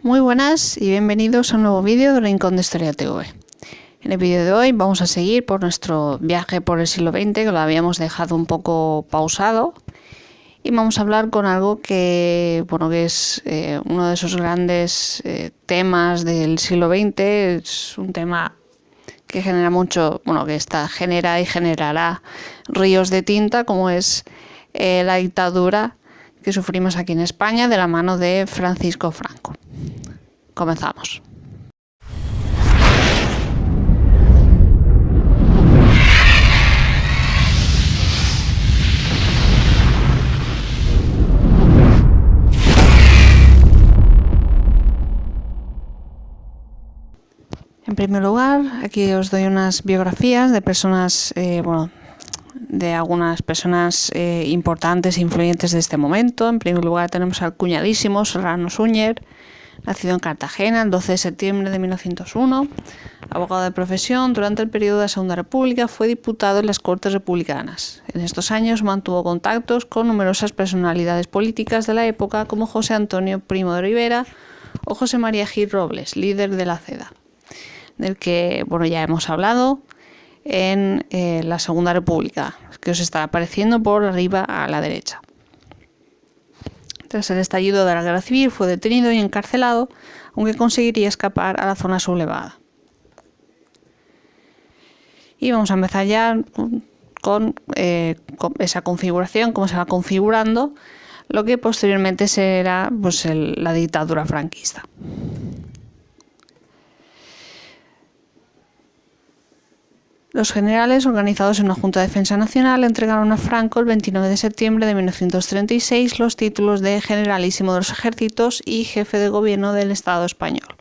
Muy buenas y bienvenidos a un nuevo vídeo de Rincón de Historia TV. En el vídeo de hoy vamos a seguir por nuestro viaje por el siglo XX, que lo habíamos dejado un poco pausado, y vamos a hablar con algo que es uno de esos grandes temas del siglo XX. Es un tema que genera mucho, genera y generará ríos de tinta, como es la dictadura que sufrimos aquí en España de la mano de Francisco Franco. Comenzamos. En primer lugar, aquí os doy unas biografías de personas, de algunas personas importantes e influyentes de este momento. En primer lugar tenemos al cuñadísimo Serrano Suñer, nacido en Cartagena el 12 de septiembre de 1901, abogado de profesión. Durante el periodo de la Segunda República fue diputado en las Cortes Republicanas. En estos años mantuvo contactos con numerosas personalidades políticas de la época, como José Antonio Primo de Rivera o José María Gil Robles, líder de la CEDA, del que ya hemos hablado en la Segunda República, que os estará apareciendo por arriba a la derecha. Tras el estallido de la Guerra Civil fue detenido y encarcelado, aunque conseguiría escapar a la zona sublevada. Y vamos a empezar ya con esa configuración, cómo se va configurando lo que posteriormente será la dictadura franquista. Los generales, organizados en una Junta de Defensa Nacional, entregaron a Franco el 29 de septiembre de 1936 los títulos de Generalísimo de los Ejércitos y Jefe de Gobierno del Estado español.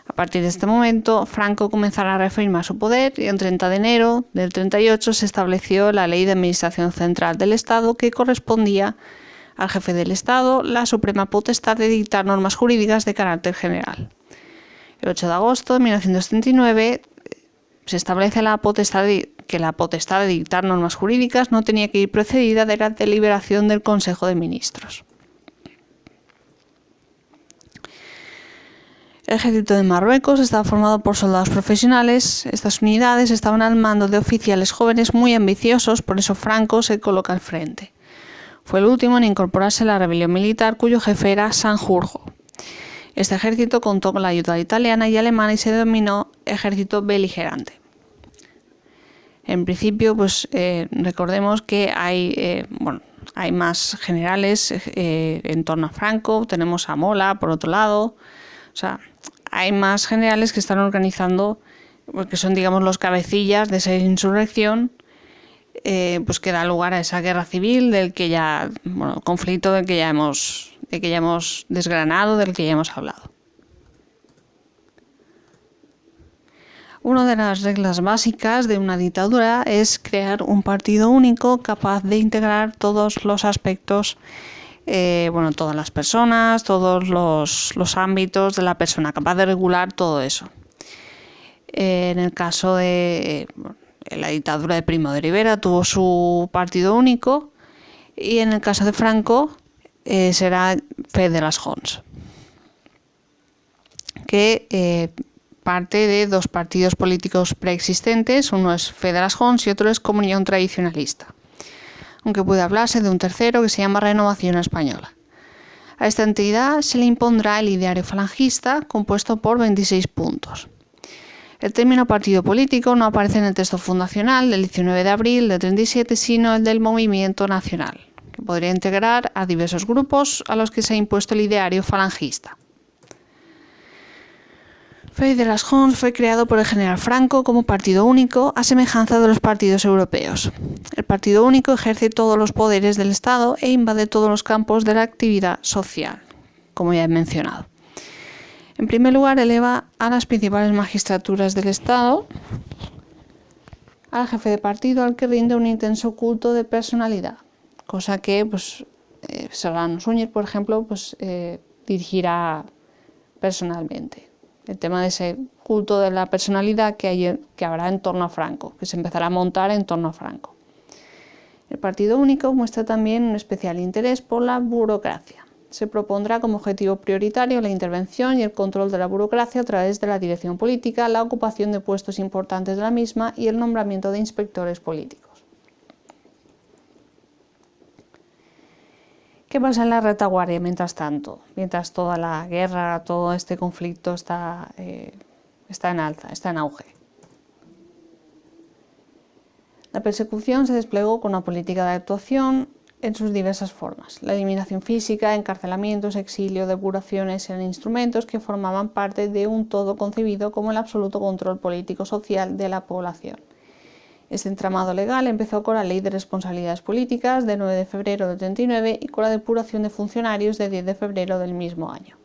A partir de este momento, Franco comenzará a reafirmar su poder y el 30 de enero del 38 se estableció la Ley de Administración Central del Estado, que correspondía al jefe del Estado la suprema potestad de dictar normas jurídicas de carácter general. El 8 de agosto de 1939 se establece que la potestad de dictar normas jurídicas no tenía que ir precedida de la deliberación del Consejo de Ministros. El ejército de Marruecos estaba formado por soldados profesionales. Estas unidades estaban al mando de oficiales jóvenes muy ambiciosos, por eso Franco se coloca al frente. Fue el último en incorporarse a la rebelión militar, cuyo jefe era Sanjurjo. Este ejército contó con la ayuda italiana y alemana y se denominó ejército beligerante. En principio, recordemos que hay más generales en torno a Franco. Tenemos a Mola, por otro lado. Hay más generales que están organizando, que son, los cabecillas de esa insurrección, que da lugar a esa guerra civil conflicto del que ya hemos desgranado, del que ya hemos hablado. Una de las reglas básicas de una dictadura es crear un partido único capaz de integrar todos los aspectos, todas las personas, todos los ámbitos de la persona, capaz de regular todo eso. En el caso de la dictadura de Primo de Rivera tuvo su partido único, y en el caso de Franco será Fe de las Jons, que parte de dos partidos políticos preexistentes. Uno es Fe de las Jons y otro es Comunión Tradicionalista, aunque puede hablarse de un tercero que se llama Renovación Española. A esta entidad se le impondrá el ideario falangista, compuesto por 26 puntos. El término partido político no aparece en el texto fundacional del 19 de abril del 37, sino el del Movimiento Nacional, que podría integrar a diversos grupos a los que se ha impuesto el ideario falangista. Fe de las Jons fue creado por el general Franco como partido único, a semejanza de los partidos europeos. El partido único ejerce todos los poderes del Estado e invade todos los campos de la actividad social, como ya he mencionado. En primer lugar, eleva a las principales magistraturas del Estado al jefe de partido, al que rinde un intenso culto de personalidad, cosa que Serrano Suñer, por ejemplo, dirigirá personalmente. El tema de ese culto de la personalidad que habrá en torno a Franco, que se empezará a montar en torno a Franco. El partido único muestra también un especial interés por la burocracia. Se propondrá como objetivo prioritario la intervención y el control de la burocracia a través de la dirección política, la ocupación de puestos importantes de la misma y el nombramiento de inspectores políticos. ¿Qué pasa en la retaguardia mientras tanto? Mientras toda la guerra, todo este conflicto está en alza, está en auge. La persecución se desplegó con una política de actuación en sus diversas formas. La eliminación física, encarcelamientos, exilio, depuraciones eran instrumentos que formaban parte de un todo concebido como el absoluto control político-social de la población. Este entramado legal empezó con la Ley de Responsabilidades Políticas de 9 de febrero del 39 y con la depuración de funcionarios de 10 de febrero del mismo año.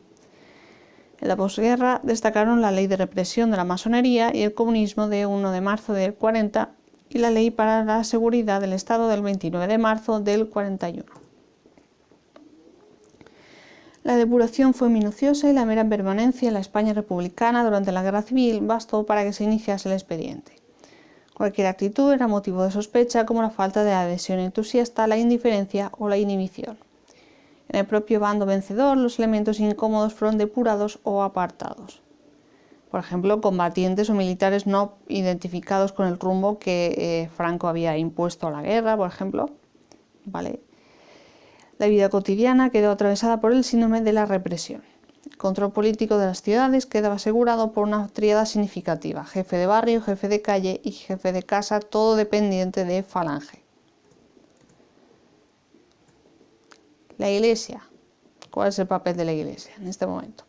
En la posguerra destacaron la Ley de Represión de la Masonería y el Comunismo de 1 de marzo del 40 y la Ley para la Seguridad del Estado del 29 de marzo del 41. La depuración fue minuciosa y la mera permanencia en la España republicana durante la Guerra Civil bastó para que se iniciase el expediente. Cualquier actitud era motivo de sospecha, como la falta de adhesión entusiasta, la indiferencia o la inhibición. En el propio bando vencedor, los elementos incómodos fueron depurados o apartados. Por ejemplo, combatientes o militares no identificados con el rumbo que Franco había impuesto a la guerra, por ejemplo. ¿Vale? La vida cotidiana quedó atravesada por el síndrome de la represión. El control político de las ciudades quedaba asegurado por una tríada significativa: jefe de barrio, jefe de calle y jefe de casa, todo dependiente de Falange. La Iglesia. ¿Cuál es el papel de la Iglesia en este momento?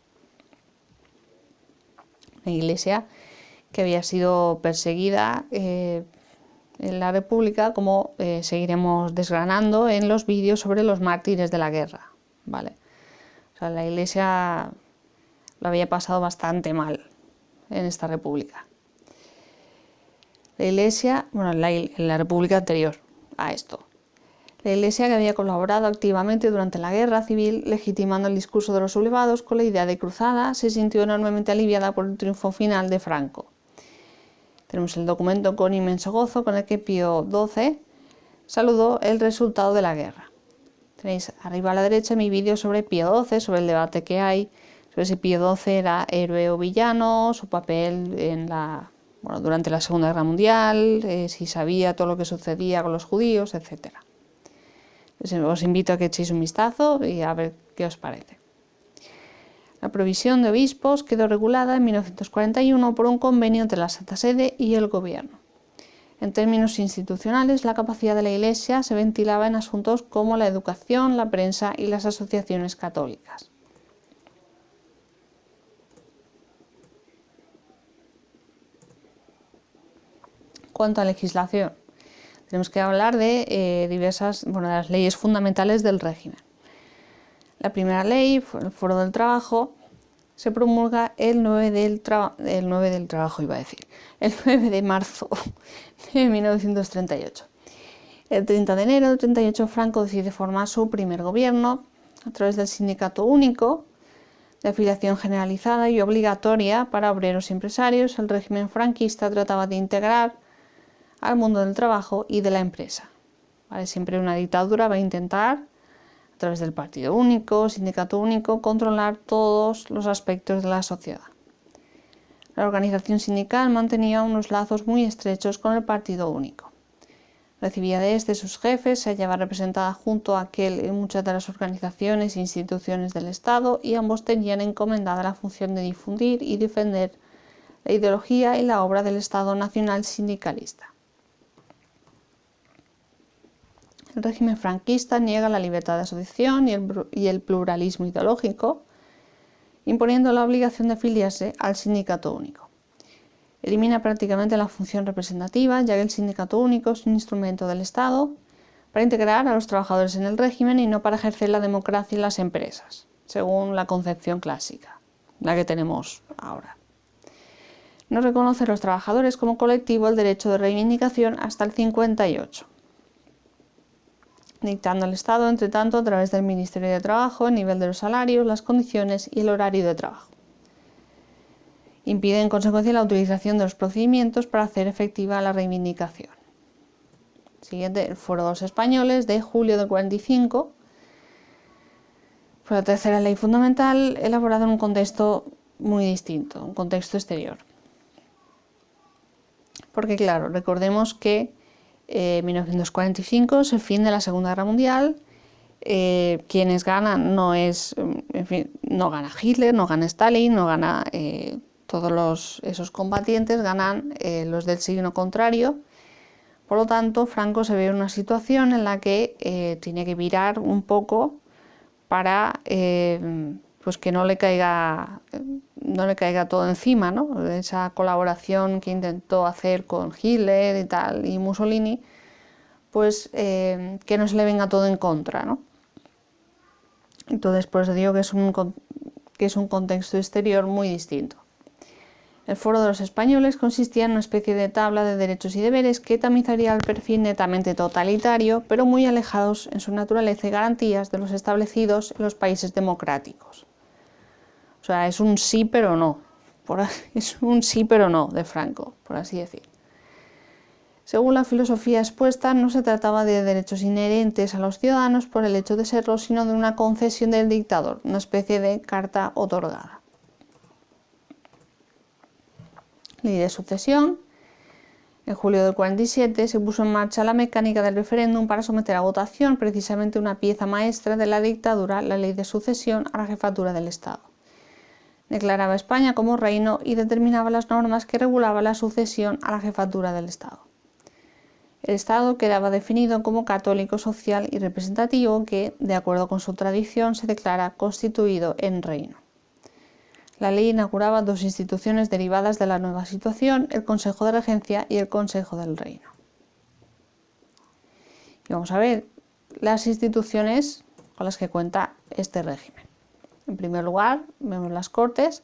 La Iglesia, que había sido perseguida en la República, como seguiremos desgranando en los vídeos sobre los mártires de la guerra, ¿vale? O sea, la Iglesia lo había pasado bastante mal en esta República. La Iglesia, bueno, en la República anterior a esto. La Iglesia, que había colaborado activamente durante la Guerra Civil, legitimando el discurso de los sublevados con la idea de cruzada, se sintió enormemente aliviada por el triunfo final de Franco. Tenemos el documento con inmenso gozo con el que Pío XII saludó el resultado de la guerra. Tenéis arriba a la derecha mi vídeo sobre Pío XII, sobre el debate que hay, sobre si Pío XII era héroe o villano, su papel durante la Segunda Guerra Mundial, si sabía todo lo que sucedía con los judíos, etc. Os invito a que echéis un vistazo y a ver qué os parece. La provisión de obispos quedó regulada en 1941 por un convenio entre la Santa Sede y el Gobierno. En términos institucionales, la capacidad de la Iglesia se ventilaba en asuntos como la educación, la prensa y las asociaciones católicas. Cuanto a legislación, tenemos que hablar de de las leyes fundamentales del régimen. La primera ley, el Foro del Trabajo, se promulga el 9 de marzo de 1938. El 30 de enero del 38, Franco decide formar su primer gobierno a través del Sindicato Único, de afiliación generalizada y obligatoria para obreros y empresarios. El régimen franquista trataba de integrar al mundo del trabajo y de la empresa. ¿Vale? Siempre una dictadura va a intentar, a través del Partido Único, Sindicato Único, controlar todos los aspectos de la sociedad. La organización sindical mantenía unos lazos muy estrechos con el Partido Único. Recibía de sus jefes, se hallaba representada junto a aquel en muchas de las organizaciones e instituciones del Estado, y ambos tenían encomendada la función de difundir y defender la ideología y la obra del Estado Nacional Sindicalista. El régimen franquista niega la libertad de asociación y el pluralismo ideológico, imponiendo la obligación de afiliarse al Sindicato Único. Elimina prácticamente la función representativa, ya que el Sindicato Único es un instrumento del Estado para integrar a los trabajadores en el régimen y no para ejercer la democracia en las empresas, según la concepción clásica, la que tenemos ahora. No reconoce a los trabajadores como colectivo el derecho de reivindicación hasta el 58. Dictando el Estado, entre tanto, a través del Ministerio de Trabajo, el nivel de los salarios, las condiciones y el horario de trabajo. Impide, en consecuencia, la utilización de los procedimientos para hacer efectiva la reivindicación. Siguiente, el Foro de los Españoles, de julio del 45. Fue la tercera ley fundamental elaborada en un contexto muy distinto, un contexto exterior. Porque claro, recordemos que en 1945 es el fin de la Segunda Guerra Mundial. Quienes ganan no gana Hitler, no gana Stalin, no gana todos esos combatientes, ganan los del signo contrario. Por lo tanto, Franco se ve en una situación en la que tiene que virar un poco para pues que no le caiga todo encima, ¿no? Esa colaboración que intentó hacer con Hitler y tal y Mussolini, pues que no se le venga todo en contra, ¿no? Entonces, por eso digo que es un contexto exterior muy distinto. El Foro de los Españoles consistía en una especie de tabla de derechos y deberes que tamizaría el perfil netamente totalitario, pero muy alejados en su naturaleza y garantías de los establecidos en los países democráticos. O sea, es un sí pero no. Es un sí pero no de Franco, por así decir. Según la filosofía expuesta, no se trataba de derechos inherentes a los ciudadanos por el hecho de serlo, sino de una concesión del dictador, una especie de carta otorgada. Ley de sucesión. En julio del 47 se puso en marcha la mecánica del referéndum para someter a votación precisamente una pieza maestra de la dictadura, la ley de sucesión a la jefatura del Estado. Declaraba a España como reino y determinaba las normas que regulaban la sucesión a la jefatura del Estado. El Estado quedaba definido como católico, social y representativo que, de acuerdo con su tradición, se declara constituido en reino. La ley inauguraba dos instituciones derivadas de la nueva situación, el Consejo de Regencia y el Consejo del Reino. Y vamos a ver las instituciones con las que cuenta este régimen. En primer lugar, vemos las Cortes.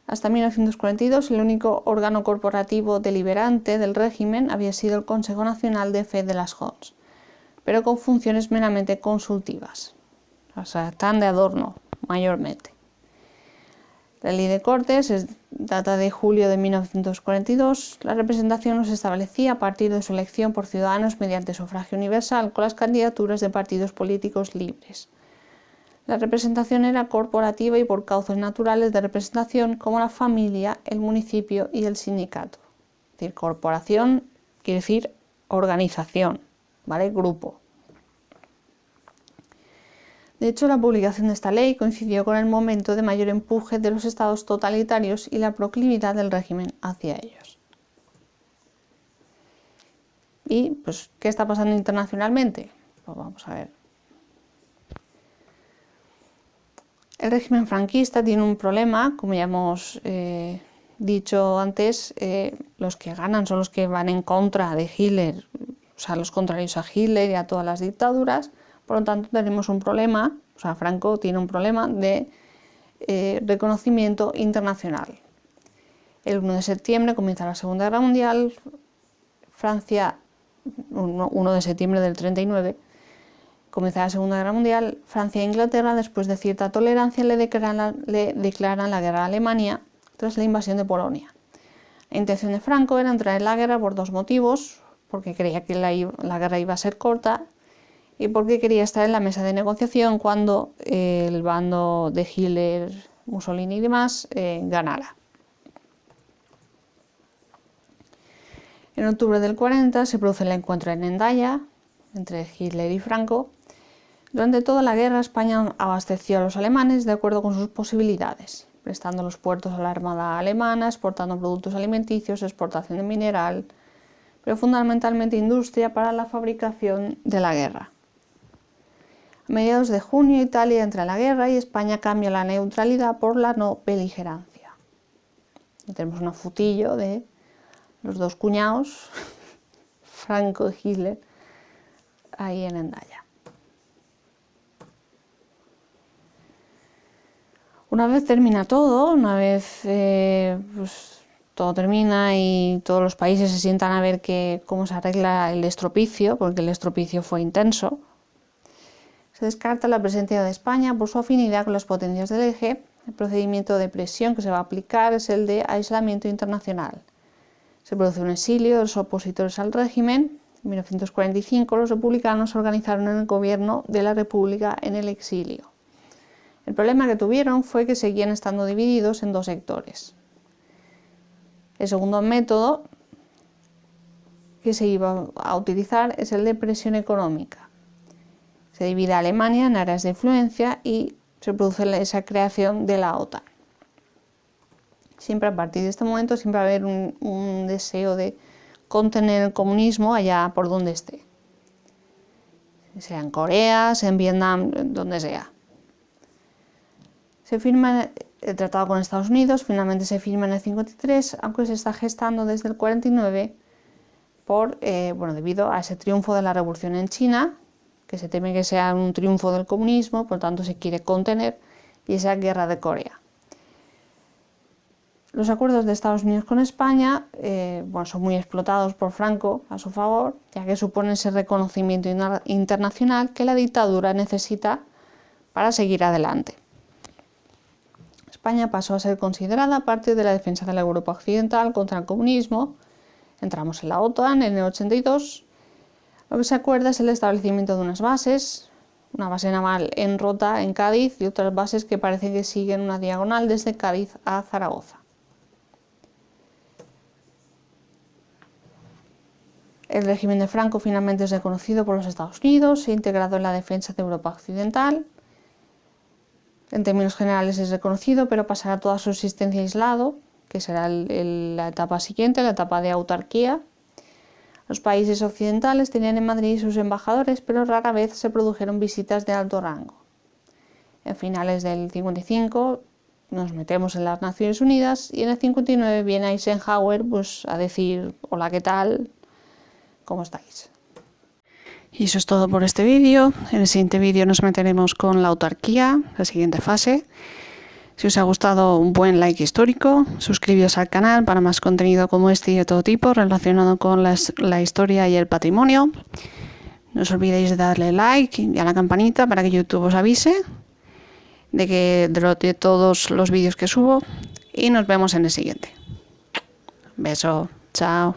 Hasta 1942, el único órgano corporativo deliberante del régimen había sido el Consejo Nacional de Fe de las Joncs, pero con funciones meramente consultivas, o sea, tan de adorno, mayormente. La ley de Cortes data de julio de 1942. La representación no se establecía a partir de su elección por ciudadanos mediante sufragio universal con las candidaturas de partidos políticos libres. La representación era corporativa y por cauces naturales de representación como la familia, el municipio y el sindicato. Es decir, corporación quiere decir organización, ¿vale? Grupo. De hecho, la publicación de esta ley coincidió con el momento de mayor empuje de los estados totalitarios y la proclividad del régimen hacia ellos. ¿Y pues qué está pasando internacionalmente? Pues vamos a ver. El régimen franquista tiene un problema, como ya hemos dicho antes, los que ganan son los que van en contra de Hitler, o sea, los contrarios a Hitler y a todas las dictaduras. Por lo tanto, tenemos un problema, o sea, Franco tiene un problema de reconocimiento internacional. El 1 de septiembre comienza la Segunda Guerra Mundial, Francia, 1 de septiembre del 39, comienza la Segunda Guerra Mundial, Francia e Inglaterra, después de cierta tolerancia, le declaran la guerra a Alemania tras la invasión de Polonia. La intención de Franco era entrar en la guerra por dos motivos, porque creía que la guerra iba a ser corta, y porque quería estar en la mesa de negociación cuando el bando de Hitler, Mussolini y demás ganara. En octubre del 40 se produce el encuentro en Hendaya entre Hitler y Franco. Durante toda la guerra España abasteció a los alemanes de acuerdo con sus posibilidades, prestando los puertos a la Armada alemana, exportando productos alimenticios, exportación de mineral, pero fundamentalmente industria para la fabricación de la guerra. A mediados de junio Italia entra en la guerra y España cambia la neutralidad por la no beligerancia. Y tenemos una fotillo de los dos cuñados, Franco y Hitler, ahí en Hendaya. Una vez termina todo, una vez todo termina y todos los países se sientan a ver cómo se arregla el estropicio, porque el estropicio fue intenso, se descarta la presencia de España por su afinidad con las potencias del eje. El procedimiento de presión que se va a aplicar es el de aislamiento internacional. Se produce un exilio de los opositores al régimen. En 1945 los republicanos organizaron el gobierno de la República en el exilio. El problema que tuvieron fue que seguían estando divididos en dos sectores. El segundo método que se iba a utilizar es el de presión económica. Se divide Alemania en áreas de influencia y se produce esa creación de la OTAN. Siempre a partir de este momento siempre va a haber un deseo de contener el comunismo allá por donde esté. Sea en Corea, sea en Vietnam, donde sea. Se firma el tratado con Estados Unidos, finalmente se firma en el 53, aunque se está gestando desde el 49 debido a ese triunfo de la revolución en China, que se teme que sea un triunfo del comunismo, por lo tanto se quiere contener, y esa guerra de Corea. Los acuerdos de Estados Unidos con España son muy explotados por Franco a su favor, ya que suponen ese reconocimiento internacional que la dictadura necesita para seguir adelante. España pasó a ser considerada parte de la defensa de la Europa occidental contra el comunismo. Entramos en la OTAN en el 82. Lo que se acuerda es el establecimiento de unas bases, una base naval en Rota, en Cádiz, y otras bases que parece que siguen una diagonal desde Cádiz a Zaragoza. El régimen de Franco finalmente es reconocido por los Estados Unidos e integrado en la defensa de Europa occidental. En términos generales es reconocido, pero pasará toda su existencia aislado, que será la etapa siguiente, la etapa de autarquía. Los países occidentales tenían en Madrid sus embajadores, pero rara vez se produjeron visitas de alto rango. En finales del 55 nos metemos en las Naciones Unidas y en el 59 viene Eisenhower a decir: hola, ¿qué tal? ¿Cómo estáis? Y eso es todo por este vídeo. En el siguiente vídeo nos meteremos con la autarquía, la siguiente fase. Si os ha gustado, un buen like histórico, suscribiros al canal para más contenido como este y de todo tipo relacionado con la historia y el patrimonio. No os olvidéis de darle like y a la campanita para que YouTube os avise de todos los vídeos que subo, y nos vemos en el siguiente. Beso, chao.